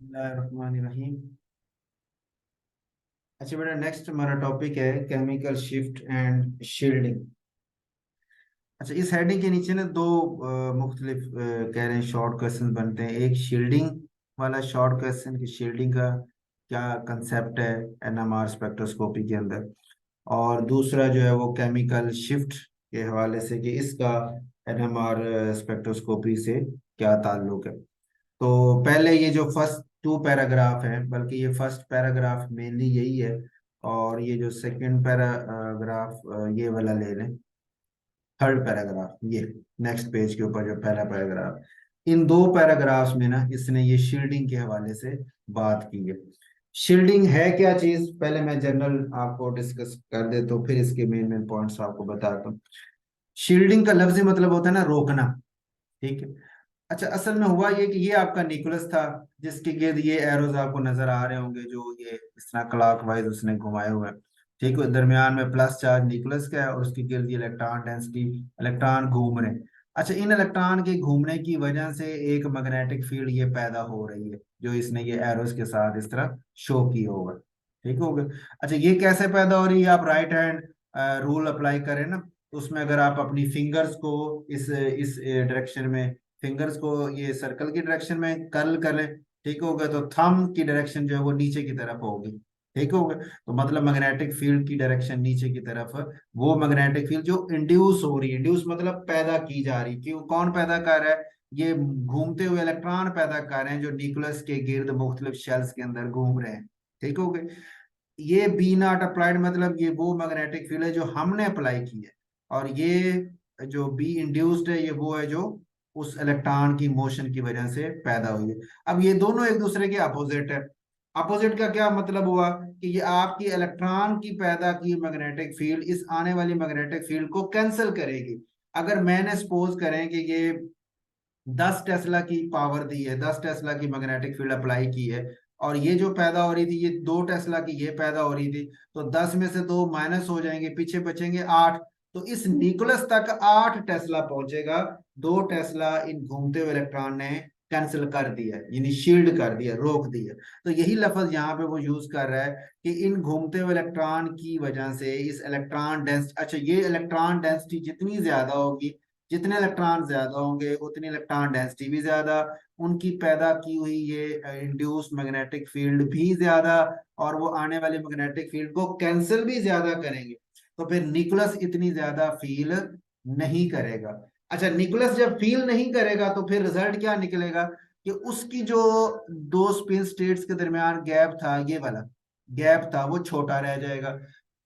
बिस्मिल्लाहिर्रहमानिर्रहीम। अच्छा बेटा, नेक्स्ट हमारा टॉपिक है केमिकल शिफ्ट एंड शील्डिंग। अच्छा, इस हेडिंग के नीचे ना दो मुख्तलिफ कह रहे हैं शॉर्ट क्वेश्चन बनते हैं। एक शील्डिंग वाला शॉर्ट क्वेश्चन कि शील्डिंग का क्या कंसेप्ट है एनएमआर स्पेक्ट्रोस्कोपी के अंदर, और दूसरा जो है वो केमिकल शिफ्ट के हवाले से कि इसका एनएमआर स्पेक्ट्रोस्कोपी से क्या ताल्लुक है। तो पहले ये जो फर्स्ट टू पैराग्राफ है, बल्कि ये फर्स्ट पैराग्राफ मेनली यही है, और ये जो सेकंड पैराग्राफ ये वाला ले लें, थर्ड पैराग्राफ ये नेक्स्ट पेज के ऊपर जो पहला पैराग्राफ, इन दो पैराग्राफ्स में ना इसने ये शील्डिंग के हवाले से बात की है। शील्डिंग है क्या चीज, पहले मैं जनरल आपको डिस्कस कर दे तो फिर इसके मेन मेन पॉइंट्स आपको बताता हूँ। शील्डिंग का लफ्जी मतलब होता है ना रोकना, ठीक है। अच्छा, असल में हुआ ये कि ये आपका न्यूक्लियस था, जिसके गिर्द ये एरोज आपको नजर आ रहे होंगे, जो ये इस तरह क्लॉक वाइज उसने घुमाए हुए हैं, ठीक है। दरमियान में प्लस चार्ज न्यूक्लियस का है और उसके गिर्द ये इलेक्ट्रॉन डेंसिटी, इलेक्ट्रॉन घूम रहे हैं। अच्छा, इन इलेक्ट्रॉन के घूमने की वजह से एक मैग्नेटिक फील्ड ये पैदा हो रही है, जो इसने ये एरोज के साथ इस तरह शो किया होगा, ठीक हो गया। अच्छा, ये कैसे पैदा हो रही है, आप राइट हैंड रूल अप्लाई करें ना, तो उसमें अगर आप अपनी फिंगर्स को इस डायरेक्शन में, फिंगर्स को ये सर्कल की डायरेक्शन में कर्ल करें, ठीक होगा, तो थंब की डायरेक्शन जो है वो नीचे की तरफ होगी, ठीक होगा। तो मतलब मैग्नेटिक फील्ड की डायरेक्शन नीचे की तरफ, वो मैग्नेटिक फील्ड जो इंड्यूस हो रही है, इंड्यूस मतलब पैदा की जा रही, क्यों, कौन पैदा कर रहा है, ये घूमते हुए इलेक्ट्रॉन पैदा कर रहे हैं जो न्यूक्लियस के गिर्द मुख्तलिफ शेल्स के अंदर घूम रहे हैं, ठीक हो गए। ये बी नॉट अप्लाइड मतलब ये वो मैग्नेटिक फील्ड है जो हमने अप्लाई की है, और ये जो बी इंड्यूस्ड है ये वो है जो उस इलेक्ट्रॉन की मोशन की वजह से पैदा हुई है। अब ये दोनों एक दूसरे के अपोजिट है। अपोजिट का क्या मतलब हुआ कि ये आपकी इलेक्ट्रॉन की पैदा की मैग्नेटिक फील्ड इस आने वाली मैग्नेटिक फील्ड को कैंसिल करेगी। अगर मैंने सपोज करें कि ये 10 टेस्ला की पावर दी है, 10 टेस्ला की मैग्नेटिक फील्ड अप्लाई की है, और ये जो पैदा हो रही थी ये 2 टेस्ला की ये पैदा हो रही थी, तो 10 में से 2 माइनस हो जाएंगे, पीछे बचेंगे 8। तो इस न्यूक्लियस तक 8 टेस्ला पहुंचेगा, 2 टेस्ला इन घूमते हुए इलेक्ट्रॉन ने कैंसिल कर दिया, यानी शील्ड कर दिया, रोक दिया। तो यही लफ्ज यहाँ पे वो यूज कर रहा है कि इन घूमते हुए इलेक्ट्रॉन की वजह से इस इलेक्ट्रॉन डेंसिटी, अच्छा ये इलेक्ट्रॉन डेंसिटी जितनी ज्यादा होगी, जितने इलेक्ट्रॉन ज्यादा होंगे उतनी इलेक्ट्रॉन डेंसिटी भी ज्यादा, उनकी पैदा की हुई ये इंड्यूस मैग्नेटिक फील्ड भी ज्यादा, और वो आने वाले मैग्नेटिक फील्ड को कैंसिल भी ज्यादा करेंगे। तो फिर न्यूक्लियस इतनी ज्यादा फील नहीं करेगा। अच्छा, न्यूक्लियस जब फील नहीं करेगा तो फिर रिजल्ट क्या निकलेगा कि उसकी जो दो स्पिन स्टेट्स के दरमियान गैप था, ये वाला गैप था, वो छोटा रह जाएगा।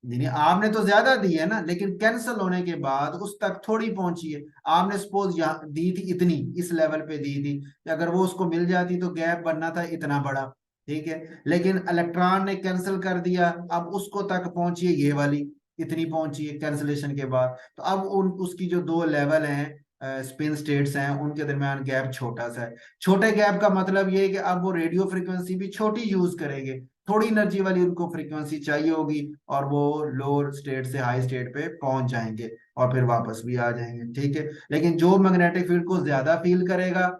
यानी आपने तो ज्यादा दी है ना, लेकिन कैंसिल होने के बाद उस तक थोड़ी पहुंची है। आपने सपोज यहाँ दी थी इतनी, इस लेवल पे दी थी, कि अगर वो उसको मिल जाती तो गैप बनना था इतना बड़ा, ठीक है। लेकिन इलेक्ट्रॉन ने कैंसिल कर दिया, अब उसको तक पहुंची है ये वाली, इतनी पहुंची है कैंसिलेशन के बाद। तो अब उन उसकी जो दो लेवल हैं, स्पिन स्टेट्स हैं, उनके दरमियान गैप छोटा सा है। छोटे गैप का मतलब ये है कि अब वो रेडियो फ्रिक्वेंसी भी छोटी यूज करेंगे, थोड़ी एनर्जी वाली उनको फ्रीक्वेंसी चाहिए होगी, और वो लोअर स्टेट से हाई स्टेट पे पहुंच जाएंगे और फिर वापस भी आ जाएंगे, ठीक है। लेकिन जो मैग्नेटिक फील्ड को ज्यादा फील करेगा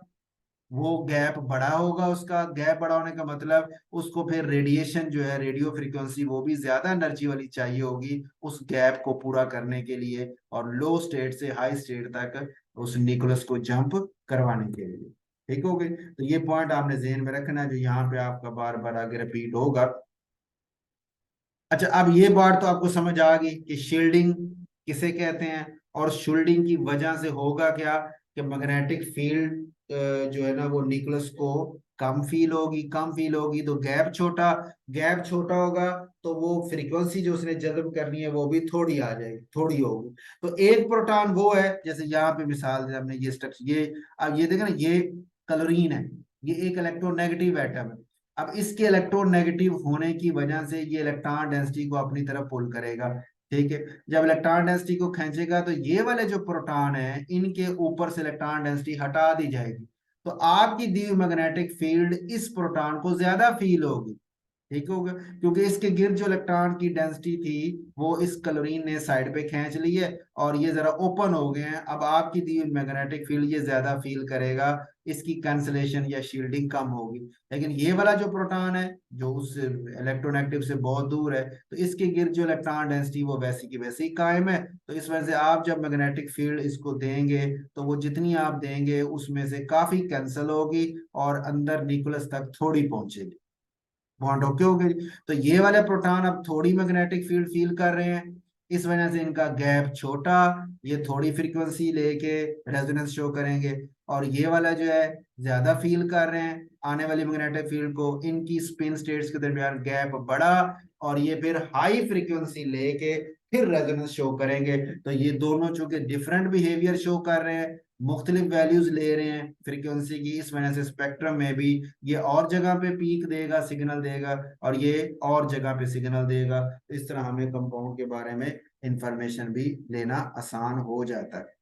वो गैप बड़ा होगा, उसका गैप बड़ा होने का मतलब उसको फिर रेडिएशन जो है, रेडियो फ्रीक्वेंसी, वो भी ज्यादा एनर्जी वाली चाहिए होगी उस गैप को पूरा करने के लिए, और लो स्टेट से हाई स्टेट तक उस न्यूक्लियस को जंप करवाने के लिए, ठीक हो गई। तो ये पॉइंट आपने जहन में रखना है, जो यहाँ पे आपका बार बार आगे रिपीट होगा। अच्छा, अब ये बात तो आपको समझ आ गई कि शील्डिंग किसे कहते हैं, और शील्डिंग की वजह से होगा क्या कि मैग्नेटिक फील्ड जो है ना वो न्यूक्लियस को कम फील होगी, कम फील होगी तो गैप छोटा, गैप छोटा होगा तो वो फ्रीक्वेंसी जो उसने जज्ब करनी है वो भी थोड़ी आ जाएगी, थोड़ी होगी। तो एक प्रोटॉन वो है, जैसे यहाँ पे मिसाल दी हमने ये स्ट्रक्चर, ये अब ये देखें ना, ये क्लोरीन है, ये एक इलेक्ट्रोनेगेटिव एटम है। अब इसके इलेक्ट्रोनेगेटिव होने की वजह से ये इलेक्ट्रॉन डेंसिटी को अपनी तरफ पुल करेगा, ठीक है। जब इलेक्ट्रॉन डेंसिटी को खींचेगा तो ये वाले जो प्रोटॉन है इनके ऊपर से इलेक्ट्रॉन डेंसिटी हटा दी जाएगी, तो आपकी दी हुई मैग्नेटिक फील्ड इस प्रोटॉन को ज्यादा फील होगी, ठीक होगा, क्योंकि इसके गिर्द जो इलेक्ट्रॉन की डेंसिटी थी वो इस क्लोरीन ने साइड पे खींच ली है, और ये जरा ओपन हो गए हैं। अब आपकी दी हुई मैग्नेटिक फील्ड ये ज्यादा फील करेगा, इसकी कैंसलेशन या शील्डिंग कम होगी। लेकिन ये वाला जो प्रोटॉन है जो उस इलेक्ट्रोनेगेटिव से बहुत दूर है, तो इसके गिर्द जो इलेक्ट्रॉन डेंसिटी वो वैसी की वैसी कायम है। तो इस वजह से आप जब मैग्नेटिक फील्ड इसको देंगे तो वो जितनी आप देंगे उसमें से काफी कैंसल होगी और अंदर न्यूक्लियस तक थोड़ी पहुंचेगी। बॉन्ड ओके हो गई। तो ये वाले प्रोटॉन अब थोड़ी मैग्नेटिक फील्ड फील कर रहे हैं, इस वजह से इनका गैप छोटा, ये थोड़ी फ्रीक्वेंसी लेके रेजोनेंस शो करेंगे। और ये वाला जो है ज्यादा फील कर रहे हैं आने वाली मैग्नेटिक फील्ड को, इनकी स्पिन स्टेट्स के दरमियान गैप बड़ा, और ये फिर हाई फ्रीक्वेंसी लेके फिर रेजोनेंस शो करेंगे। तो ये दोनों चूंकि डिफरेंट बिहेवियर शो कर रहे हैं, मुख्तलिफ वैल्यूज ले रहे हैं फ्रीक्वेंसी की, इस वजह से स्पेक्ट्रम में भी ये और जगह पे पीक देगा, सिग्नल देगा, और ये और जगह पे सिग्नल देगा। इस तरह हमें कंपाउंड के बारे में इंफॉर्मेशन भी लेना आसान हो जाता है।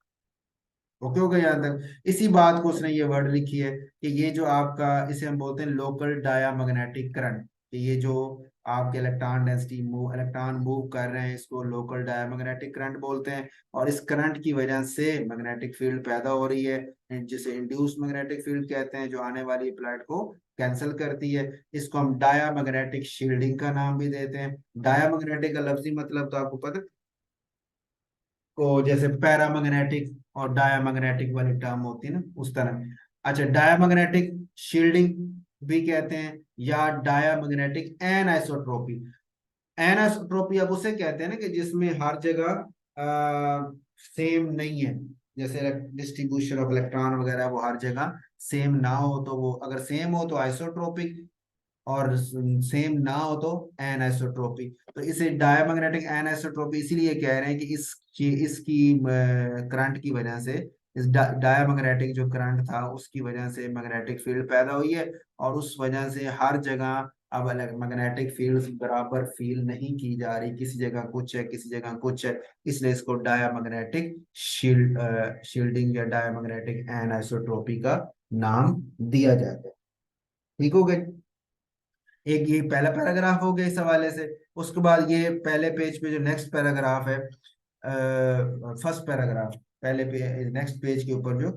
ओके हो गया यहाँ तक। इसी बात को उसने ये वर्ड लिखी है कि ये जो आपका, इसे हम बोलते हैं लोकल डायामैग्नेटिक करंट, कि ये जो आपके electron density move, electron move कर रहे हैं, इसको लोकल डायामैग्नेटिक करंट बोलते हैं। और इस करंट की वजह से मैग्नेटिक फील्ड पैदा हो रही है, जिसे इंड्यूस मैग्नेटिक फील्ड कहते हैं, जो आने वाली प्लेट को कैंसिल करती है। इसको हम डायामैग्नेटिक शील्डिंग का नाम भी देते हैं। डायामैग्नेटिक का लफ्जी मतलब तो आपको पता, को जैसे पैरामैग्नेटिक और डायामैग्नेटिक वाली टर्म होती है ना, उस तरह। अच्छा, डायामैग्नेटिक शील्डिंग भी कहते हैं, या डायामैग्नेटिक एनआइसोट्रोपी। एनआइसोट्रोपी अब उसे कहते हैं ना कि जिसमें हर जगह सेम नहीं है, जैसे डिस्ट्रीब्यूशन ऑफ इलेक्ट्रॉन वगैरह वो हर जगह सेम ना हो, तो वो अगर सेम हो तो आइसोट्रोपिक, और सेम ना हो तो एनआइसोट्रोपी। तो इसे डायमैग्नेटिक एनआइसोट्रोपी इसीलिए कह रहे हैं कि इसकी करंट की वजह से, इस डायमैग्नेटिक जो करंट था उसकी वजह से मैग्नेटिक फील्ड पैदा हुई है, और उस वजह से हर जगह अब मैग्नेटिक फील्ड बराबर फील नहीं की जा रही, किसी जगह कुछ है किसी जगह कुछ है। इसलिए इसको डायमैग्नेटिक शील्डिंग या डायमैग्नेटिक एनआइसोट्रोपी का नाम दिया जाता है। ठीक हो गए। एक ये पहला पैराग्राफ हो गया इस हवाले से। उसके बाद ये पहले पेज पे जो नेक्स्ट पैराग्राफ है, फर्स्ट पैराग्राफ, पहले पे नेक्स्ट पेज के ऊपर जो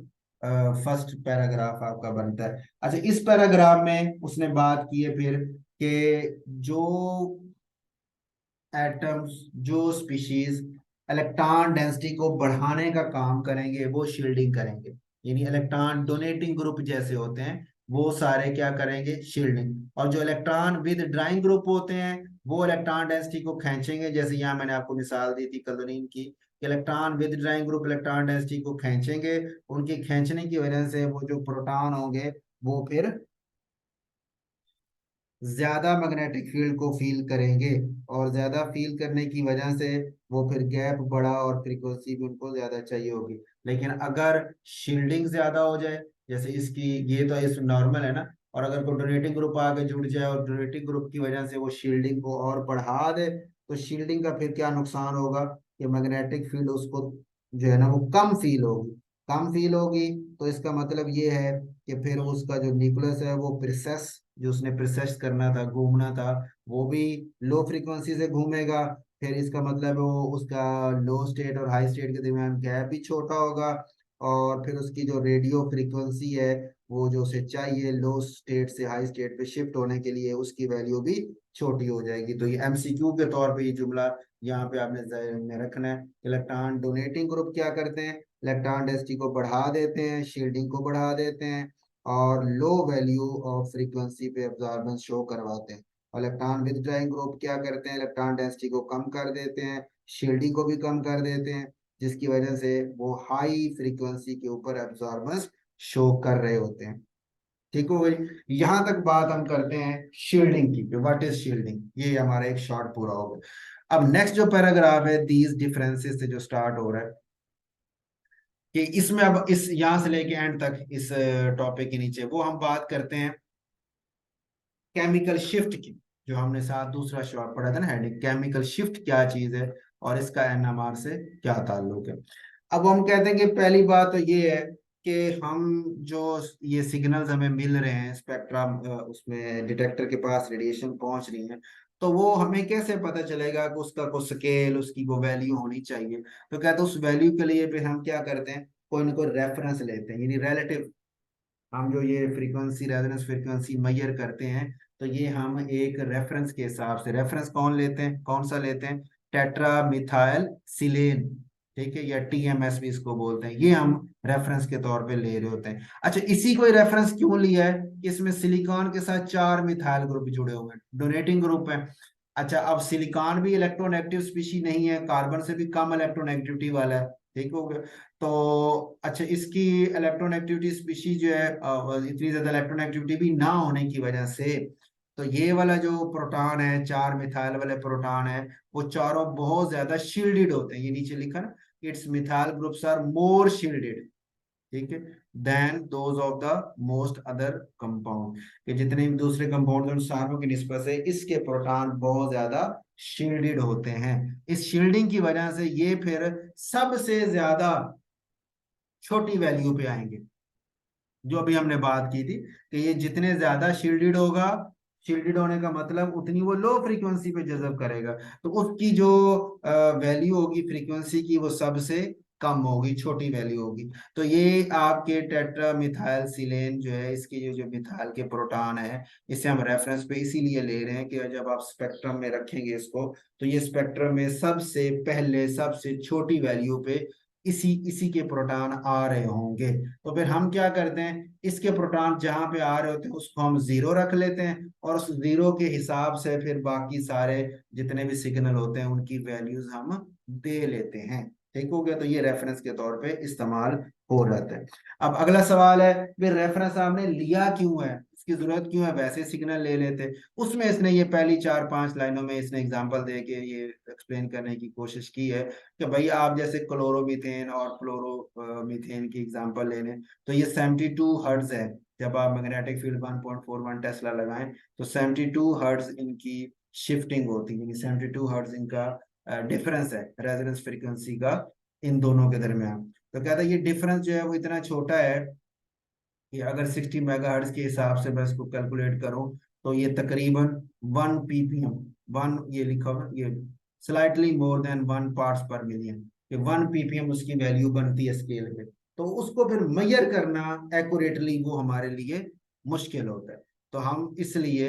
फर्स्ट पैराग्राफ आपका बनता है। अच्छा, इस पैराग्राफ में उसने बात की है फिर कि जो एटम्स, जो स्पीशीज इलेक्ट्रॉन डेंसिटी को बढ़ाने का काम करेंगे वो शील्डिंग करेंगे। यानी इलेक्ट्रॉन डोनेटिंग ग्रुप जैसे होते हैं वो सारे क्या करेंगे, शील्डिंग। और जो इलेक्ट्रॉन विद ड्राइंग ग्रुप होते हैं वो इलेक्ट्रॉन डेंसिटी को खींचेंगे, जैसे यहाँ मैंने आपको मिसाल दी थी क्लोरीन की। Electron with drawing group electron density को खींचेंगे, उनके खींचने की वजह से वो जो प्रोटॉन होंगे वो फिर ज्यादा मैग्नेटिक फील्ड को फील करेंगे, और ज्यादा फील करने की वजह से वो फिर गैप बढ़ा और फ्रीक्वेंसी भी उनको ज्यादा चाहिए होगी। लेकिन अगर शील्डिंग ज्यादा हो जाए, जैसे इसकी, ये तो इस नॉर्मल है ना, और अगर कोई डोनेटिंग ग्रुप आगे जुड़ जाए और डोनेटिंग ग्रुप की वजह से वो शील्डिंग को और बढ़ा दे, तो शील्डिंग का फिर क्या नुकसान होगा कि मैग्नेटिक फील्ड उसको जो है ना वो कम फील होगी। कम फील होगी तो इसका मतलब ये है कि फिर उसका जो न्यूक्लियस है वो प्रोसेस, जो उसने प्रोसेस करना था, घूमना था, वो भी लो फ्रीक्वेंसी से घूमेगा। फिर इसका मतलब वो उसका लो स्टेट और हाई स्टेट के दरमियान गैप भी छोटा होगा, और फिर उसकी जो रेडियो फ्रीक्वेंसी है वो जो उसे चाहिए लो स्टेट से हाई स्टेट पे शिफ्ट होने के लिए, उसकी वैल्यू भी छोटी हो जाएगी। तो ये एमसीक्यू के तौर पे ये जुमला यहाँ पे आपने ज़हन में रखना है। इलेक्ट्रॉन डोनेटिंग ग्रुप क्या करते हैं, इलेक्ट्रॉन डेंसिटी को बढ़ा देते हैं, शील्डिंग को बढ़ा देते हैं, और लो वैल्यू ऑफ फ्रीक्वेंसी पे अब्जॉर्बेंस शो करवाते हैं। और इलेक्ट्रॉन विदड्राइंग ग्रुप क्या करते हैं, इलेक्ट्रॉन डेंसिटी को कम कर देते हैं, शील्डिंग को भी कम कर देते हैं, जिसकी वजह से वो हाई फ्रीक्वेंसी के ऊपर अब्जॉर्बेंस शो कर रहे होते हैं। ठीक हो गई। यहां तक बात हम करते हैं शील्डिंग की, व्हाट इज शील्डिंग, ये हमारा एक शॉर्ट पूरा हो गया। अब नेक्स्ट जो पैराग्राफ है दीज डिफरेंसेस से जो स्टार्ट हो रहा है, कि इसमें अब इस यहां से लेके एंड तक इस टॉपिक के नीचे वो हम बात करते हैं केमिकल शिफ्ट की, जो हमने साथ दूसरा शॉर्ट पढ़ा था ना, हेडिंग केमिकल शिफ्ट क्या चीज है और इसका एनएमआर से क्या ताल्लुक है। अब हम कहते हैं कि पहली बात तो ये है कि हम जो ये सिग्नल्स हमें मिल रहे हैं स्पेक्ट्रम, उसमें डिटेक्टर के पास रेडिएशन पहुंच रही है, तो वो हमें कैसे पता चलेगा कि उसका कोई स्केल, उसकी कोई वैल्यू होनी चाहिए। तो कहते हैं उस वैल्यू के लिए फिर हम क्या करते हैं, कोई ना कोई रेफरेंस लेते हैं, यानी रिलेटिव। हम जो ये फ्रीक्वेंसी, रेजोनेंस फ्रीक्वेंसी मेजर करते हैं, तो ये हम एक रेफरेंस के हिसाब से, रेफरेंस कौन लेते हैं, कौन सा लेते हैं, टेट्रा मिथाइल सिलेन, ठीक है, या टीएमएस भी इसको बोलते हैं, ये हम रेफरेंस के तौर पे ले रहे होते हैं। अच्छा, इसी को रेफरेंस क्यों लिया है कि इसमें सिलिकॉन के साथ 4 मिथाइल ग्रुप जुड़े हुए हैं, डोनेटिंग ग्रुप है। अच्छा, अब सिलिकॉन भी इलेक्ट्रोनेगेटिव स्पीशी नहीं है, कार्बन से भी कम इलेक्ट्रोनेगेटिविटी वाला है, ठीक हो गया। तो अच्छा, इसकी इलेक्ट्रोनेगेटिविटी स्पीशीज जो है, इतनी ज्यादा इलेक्ट्रोनेगेटिविटी भी ना होने की वजह से, तो ये वाला जो प्रोटॉन है, 4 मिथाइल वाले प्रोटॉन है, वो चारों बहुत ज्यादा शील्डेड होते हैं। ये नीचे लिखा ना, it's methyl groups are more shielded, ठीक है, then those of the most other compound, कि जितने भी दूसरे कंपाउंड उन सारों की निस्बत से इसके प्रोटॉन बहुत ज्यादा शील्डेड होते हैं। इस शील्डिंग की वजह से ये फिर सबसे ज्यादा छोटी वैल्यू पे आएंगे, जो अभी हमने बात की थी कि ये जितने ज्यादा शील्डेड होगा, शील्डेड होने का मतलब उतनी वो लो फ्रीक्वेंसी पे जज़ब करेगा, तो उसकी जो वैल्यू होगी फ्रीक्वेंसी की, वो सबसे कम होगी, छोटी वैल्यू होगी। तो ये आपके टेट्रा मिथाइल सिलेन जो है, इसकी जो जो मिथाइल के प्रोटॉन है, इसे हम रेफरेंस पे इसीलिए ले रहे हैं कि जब आप स्पेक्ट्रम में रखेंगे इसको, तो ये स्पेक्ट्रम में सबसे पहले सबसे छोटी वैल्यू पे इसी इसी के प्रोटॉन आ रहे होंगे। तो फिर हम क्या करते हैं, इसके प्रोटॉन जहां पे आ रहे होते हैं उसको हम जीरो रख लेते हैं, और उस जीरो के हिसाब से फिर बाकी सारे जितने भी सिग्नल होते हैं उनकी वैल्यूज हम दे लेते हैं, ठीक हो गया। तो ये रेफरेंस के तौर पे इस्तेमाल हो जाता है। अब अगला सवाल है, फिर रेफरेंस आपने लिया क्यों है, इसकी जरूरत क्यों है, वैसे सिग्नल ले लेते। उसमें इसने ये पहली 4-5 लाइनों में इसने एग्जांपल दे के ये एक्सप्लेन करने की कोशिश की है कि भाई आप जैसे क्लोरोमीथेन और फ्लोरोमीथेन की एग्जांपल ले लें, तो ये 72 हर्ट्ज है। जब आप मैग्नेटिक फील्ड 1.41 टेस्ला लगाएं, तो 72 हर्ट्ज इनकी शिफ्टिंग होती है, यानी 72 हर्ट्ज इनका डिफरेंस है रेजोनेंस फ्रीक्वेंसी का इन दोनों के दरमियान। तो कहता है ये डिफरेंस जो है वो इतना छोटा है कि अगर 60 मेगाहर्ट्ज के हिसाब से मैं इसको कैलकुलेट करूं, तो ये तकरीबन 1 ppm, वन ये लिखा हुआ ये स्लाइटली मोर देन 1 पार्ट्स पर मिलियन, ये 1 ppm उसकी वैल्यू बनती है स्केल पे। तो उसको फिर मेजर करना एक्यूरेटली वो हमारे लिए मुश्किल होता है, तो हम इसलिए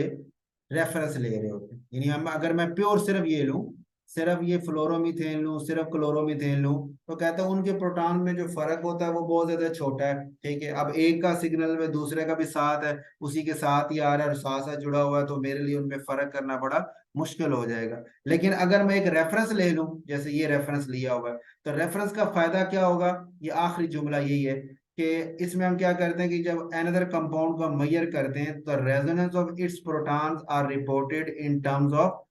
रेफरेंस ले रहे होते हैं। यानी हम, अगर मैं प्योर सिर्फ ये लूं, सिर्फ ये फ्लोरोमीथेन लूं, सिर्फ क्लोरोमीथेन लूं, तो कहते हैं उनके प्रोटॉन में जो फर्क होता है वो बहुत ज्यादा छोटा है, ठीक है। अब एक का सिग्नल में दूसरे का भी साथ है, उसी के साथ ही आ रहा है और साथ साथ जुड़ा हुआ है, तो मेरे लिए उनमें फर्क करना बड़ा मुश्किल हो जाएगा। लेकिन अगर मैं एक रेफरेंस ले लूं, जैसे ये रेफरेंस लिया हुआ है, तो रेफरेंस का फायदा क्या होगा, ये आखिरी जुमला यही है कि इसमें हम क्या करते हैं कि जब एनदर कंपाउंड को मेजर करते हैं, तो resonance of its protons are reported in terms of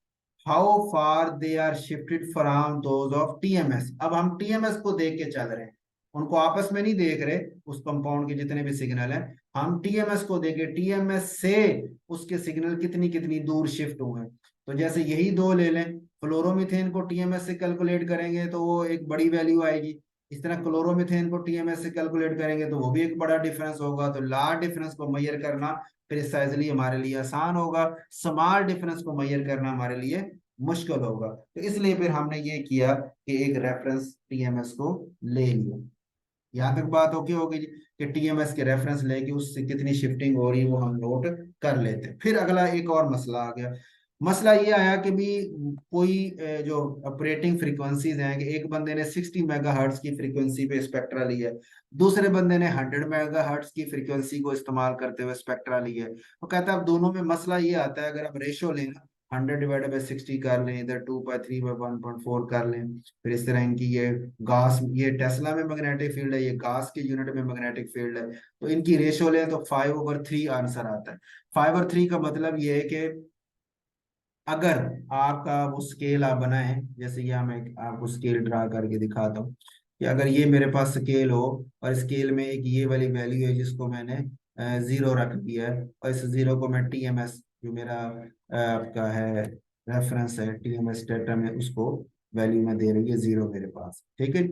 how far they are shifted from those of TMS. अब हम टीएमएस को देख के चल रहे हैं, उनको आपस में नहीं देख रहे, उस कंपाउंड के जितने भी सिग्नल हैं, हम टीएमएस को देखे, टीएमएस से उसके सिग्नल कितनी कितनी दूर शिफ्ट हुए हैं। तो जैसे यही दो ले लें, फ्लोरोमीथेन को टीएमएस से कैलकुलेट करेंगे तो वो एक बड़ी वैल्यू आएगी, इस तरह क्लोरोमीथेन को टीएमएस से कैलकुलेट करेंगे तो वो भी एक बड़ा डिफरेंस होगा। तो लार्ज डिफरेंस को मेजर करना प्रिसाइजली हमारे लिए आसान होगा, स्मॉल डिफरेंस को मेजर करना हमारे लिए मुश्किल होगा। तो इसलिए फिर हमने ये किया कि एक रेफरेंस टीएमएस को ले लिया। यहाँ तक बात ओके होगी जी, कि टीएमएस के रेफरेंस लेके उससे कितनी शिफ्टिंग हो रही है वो हम नोट कर लेते हैं। फिर अगला एक और मसला आ गया, मसला ये आया कि भी कोई जो ऑपरेटिंग फ्रीक्वेंसीज हैं, कि एक बंदे ने 60 मेगाहर्ट्ज की फ्रीक्वेंसी पे स्पेक्ट्रा लिया है, दूसरे बंदे ने 100 मेगाहर्ट्ज की फ्रीक्वेंसी को इस्तेमाल करते हुए स्पेक्ट्रा लिया है। तो कहता है अब दोनों में मसला ये आता है, अगर आप रेशो लेना 100/60 कर लें, इधर 2/3/1.4 कर लें, फिर इस तरह इनकी ये गास, ये टेस्ला में मैग्नेटिक फील्ड है, ये गास की यूनिट में मैग्नेटिक फील्ड है, तो इनकी रेशो लें तो 5/3 आंसर आता है। 5/3 का मतलब ये है कि अगर आपका वो स्केल आप बनाए, जैसे कि मैं आपको स्केल ड्रा करके दिखाता हूँ, कि अगर ये मेरे पास स्केल हो और स्केल में एक ये वाली वैल्यू है जिसको मैंने जीरो रख दिया है, और इस जीरो को मैं टीएमएस जो मेरा आपका है रेफरेंस है टीएमएस डेटा में, उसको वैल्यू में दे रही है जीरो मेरे पास, ठीक है।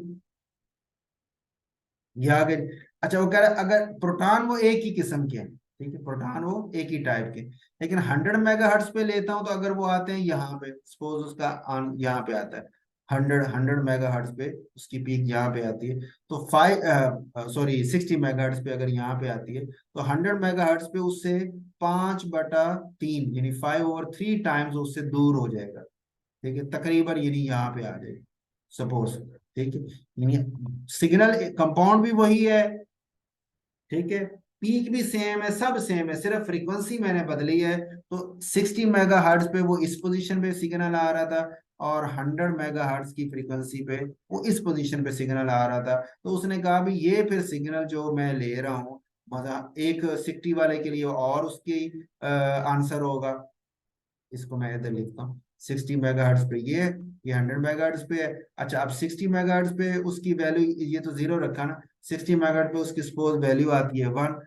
ये आ गए। अच्छा वो कह रहा है अगर प्रोटॉन वो एक ही किस्म के हैं, ठीक है, प्रोटॉन वो एक ही टाइप के, लेकिन 100 मेगाहर्ट्ज पे लेता हूँ तो अगर वो आते हैं यहाँ पे, सपोज उसका यहाँ पे आता है 100 मेगाहर्ट्ज पे, उसकी पीक यहाँ पे आती है, तो 60 मेगाहर्ट्ज पे अगर यहाँ पे आती है, तो 100 मेगाहर्ट्ज पे उससे 5/3 यानी 5/3 उससे दूर हो जाएगा, ठीक है, तकरीबन यानी यहाँ पे आ जाएगा सपोज, ठीक है, यानी सिग्नल कंपाउंड भी वही है, ठीक है, पीक भी सेम है, सब सेम है, सिर्फ फ्रीक्वेंसी मैंने बदली है। तो 60 मेगाहर्ट्ज पे वो इस पोजीशन पे सिग्नल आ रहा था, और 100 मेगाहर्ट्ज की फ्रीक्वेंसी पे वो इस पोजीशन पे सिग्नल आ रहा था। तो उसने कहा भी ये फिर सिग्नल जो मैं ले रहा हूँ, मतलब एक 60 वाले के लिए और उसकी आंसर होगा, इसको मैं इधर लिखता हूँ, 60 मेगाहर्ट्ज पे ये 100 मेगाहर्ट्ज पे है। अच्छा अब 60 मेगाहर्ट्ज पे उसकी वैल्यू, ये तो जीरो रखा ना, 60 मेगाहर्ट्ज पे उसकी सपोज वैल्यू आती है 1,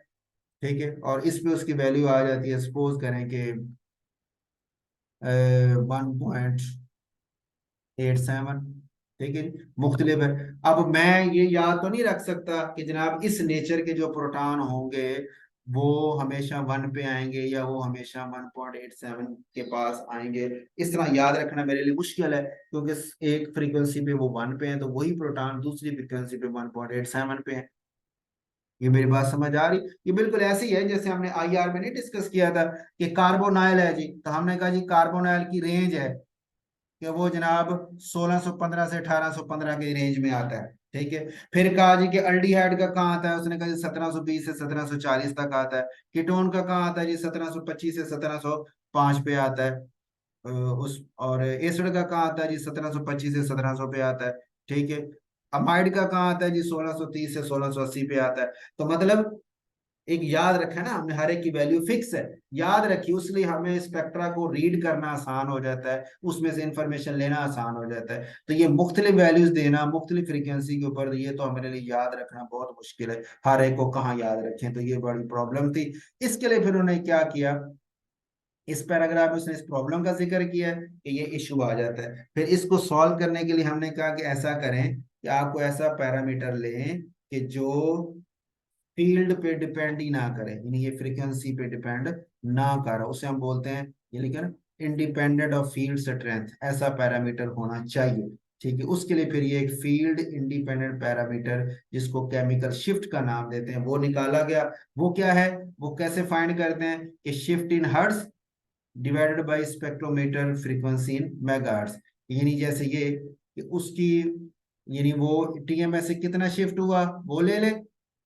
ठीक है, और इस पे उसकी वैल्यू आ जाती है, सपोज करें कि 1.87, ठीक है जी, मुख्तलिफ है। अब मैं ये याद तो नहीं रख सकता कि जनाब इस नेचर के जो प्रोटॉन होंगे वो हमेशा 1 पे आएंगे या वो हमेशा 1.87 के पास आएंगे। इस तरह याद रखना मेरे लिए मुश्किल है, क्योंकि एक फ्रीक्वेंसी पे वो 1 पे है, तो वही प्रोटॉन दूसरी फ्रीक्वेंसी पे 1.87 पे है। ये मेरी बात समझ आ रही? ये बिल्कुल ऐसे ही है जैसे हमने आईआर में नहीं डिस्कस किया था कि कार्बोनाइल है जी, तो हमने कहा जी कार्बोनाइल की रेंज है कि वो जनाब 1615 से 1815 के रेंज में आता है, ठीक है। फिर कहा जी कि अल्डिहाइड का कहाँ आता है, उसने कहा जी 1720 से 1740 तक आता है। कीटोन का कहाँ आता है जी, 1725 से 1705 पे आता है। उस और एसिड का कहाँ आता है जी, 1725 से 1700 पे आता है, ठीक है। अमाइड का कहाँ आता है जी, 1630 से 1680 पे आता है। तो मतलब एक याद रखा ना हमने, हर एक की वैल्यू फिक्स है, याद रखी, उसलिए हमें स्पेक्ट्रा को रीड करना आसान हो जाता है, उसमें से इंफॉर्मेशन लेना आसान हो जाता है। तो ये मुख्तलिफ वैल्यूज देना मुख्तलिफ फ्रीक्वेंसी के ऊपर, ये तो हमारे लिए याद रखना बहुत मुश्किल है, हर एक को कहाँ याद रखें, तो ये बड़ी प्रॉब्लम थी। इसके लिए फिर उन्होंने क्या किया, इस पैराग्राफ में उसने इस प्रॉब्लम का जिक्र किया कि ये इशू आ जाता है। फिर इसको सॉल्व करने के लिए हमने कहा कि ऐसा करें कि आपको ऐसा पैरामीटर लें कि जो फील्ड पे डिपेंड ही ना करे, यानी ये फ्रीक्वेंसी पे डिपेंड ना करे, उसे हम बोलते हैं, ये लिखे ना, इंडिपेंडेंट ऑफ फील्ड स्ट्रेंथ, ऐसा पैरामीटर होना चाहिए, ठीक है। उसके लिए फिर ये एक फील्ड इंडिपेंडेंट पैरामीटर, जिसको केमिकल शिफ्ट का नाम देते हैं, वो निकाला गया। वो क्या है, वो कैसे फाइंड करते हैं कि shift in hertz divided by spectrometer frequency in megahertz, यानी जैसे ये कि उसकी, यानी वो टीएमएस से कितना शिफ्ट हुआ वो ले ले,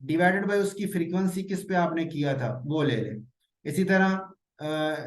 डिवाइडेड बाय उसकी फ्रीक्वेंसी किस पे आपने किया था वो ले ले। इसी तरह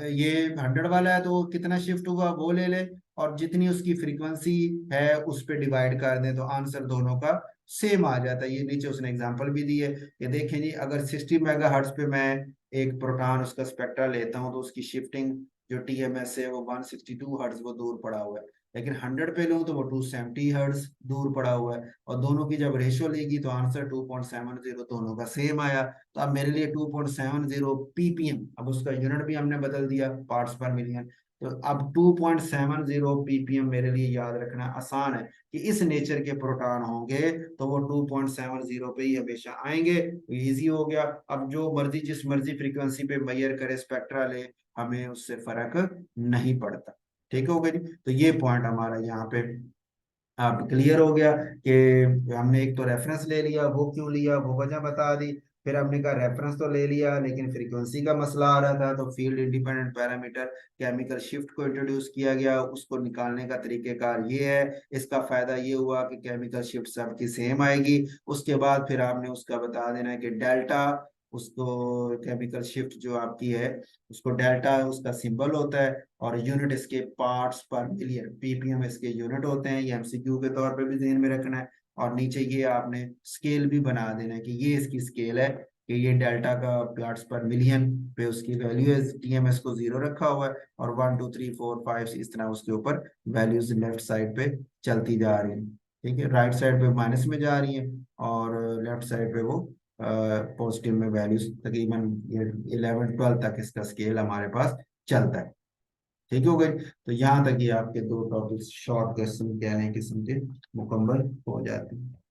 ये 100 वाला है तो वो कितना शिफ्ट हुआ वो ले ले, और जितनी उसकी फ्रीक्वेंसी है उस पे डिवाइड कर दें, तो आंसर दोनों का सेम आ जाता है। ये नीचे उसने एग्जांपल भी दी है कि देखें जी, अगर 60 मेगाहर्ट्ज पे मैं एक प्रोटॉन उसका स्पेक्ट्रा लेता हूँ, तो उसकी शिफ्टिंग जो टीएमएस है वो 162 हर्ट्ज वो दूर पड़ा हुआ है, लेकिन 100 पे लूँ तो वो 270 हर्ट्ज दूर पड़ा हुआ है, और दोनों की जब रेशियो लेगी तो आंसर 2.70 दोनों का सेम आया। तो अब मेरे लिए 2.70 पीपीएम, अब उसका यूनिट भी हमने बदल दिया, पार्ट्स पर मिलियन। तो अब 2.70 पीपीएम मेरे लिए याद रखना आसान है कि इस नेचर के प्रोटॉन होंगे तो वो 2.70 पे ही हमेशा आएंगे, इजी हो गया। अब जो मर्जी जिस मर्जी फ्रीक्वेंसी पे मेजर करे स्पेक्ट्रा ले, हमें उससे फर्क नहीं पड़ता, ठीक हो गया जी। तो ये पॉइंट हमारा यहाँ पे आप क्लियर हो गया कि हमने एक तो रेफरेंस ले लिया, वो क्यों लिया वो वजह बता दी, फिर हमने कहा रेफरेंस तो ले लिया लेकिन फ्रीक्वेंसी का मसला आ रहा था, तो field independent parameter chemical shift को इंट्रोड्यूस किया गया, उसको निकालने का तरीकेकार ये है। इसका फायदा ये हुआ कि केमिकल शिफ्ट सबकी सेम आएगी। उसके बाद फिर आपने उसका बता देना है कि डेल्टा, उसको केमिकल शिफ्ट जो आपकी है उसको डेल्टा उसका सिंबल होता है, और यूनिट इसके पार्ट्स पर मिलियन पीपीएम इसके यूनिट होते हैं, ये एमसीक्यू के तौर पे भी ध्यान में रखना है। और नीचे ये आपने स्केल भी बना देना है कि ये इसकी स्केल है कि ये डेल्टा का पार्ट्स पर मिलियन पे उसकी वैल्यू है, टीएमएस को 0 रखा हुआ है, और 1 2 3 4 5 इस तरह उसके ऊपर वैल्यूज लेफ्ट साइड पे चलती जा रही है, ठीक है, राइट साइड पे माइनस में जा रही है, और लेफ्ट साइड पे वो पॉजिटिव में वैल्यूज, तकरीबन ये 11 12 तक इसका स्केल हमारे पास चलता है, ठीक हो गई। तो यहाँ तक ये आपके दो टॉपिक्स शॉर्ट क्वेश्चन कहने किस्म के मुकम्मल हो जाते हैं।